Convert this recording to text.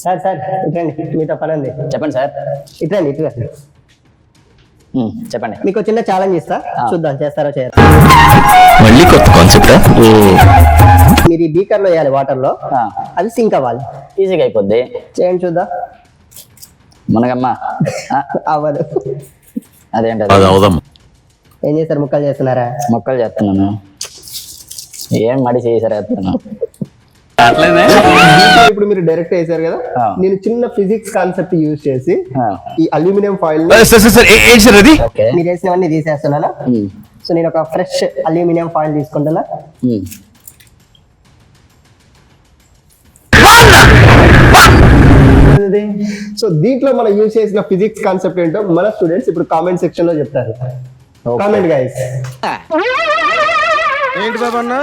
Sir ఇట్రండి, మీతో పని ఉంది. చెప్పండి సార్. ఇట్రండి. చెప్పండి. మీకు చిన్న ఛాలెంజ్ ఇస్తా, చూద్దాం చేస్తారో చేయరు. మళ్ళీ కొత్త కాన్సెప్ట్. మీరు ఈ బీకర్ లో వేయాలి వాటర్ లో, అది సింక్ అవ్వాలి. ఈజీగా అయిపోద్ది. చేయండి చూద్దాం. మనకమ్మా అవ్వదు. అదేంటి ఏం చేస్తారు? ముక్కలు చేస్తున్నారా? మొక్కలు చేస్తున్నాను. ఏం మడి చేసారు చేస్తున్నాను. ఇప్పుడు మీరు డైరెక్ట్ వేసారు కదా, నేను చిన్న ఫిజిక్స్ కాన్సెప్ట్ యూజ్ చేసి ఈ అల్యూమినియం ఫాయిల్ మీరు వేసినవన్నీ తీసేస్తున్నాను. సో నేను ఒక ఫ్రెష్ అల్యూమినియం ఫాయిల్ తీసుకుంటున్నా. సో దీంట్లో మనం యూజ్ చేసిన ఫిజిక్స్ కాన్సెప్ట్ ఏంటో మన స్టూడెంట్స్ ఇప్పుడు కామెంట్ సెక్షన్ లో చెప్తారు. Comment guys. ఏంటి బాబన్నా?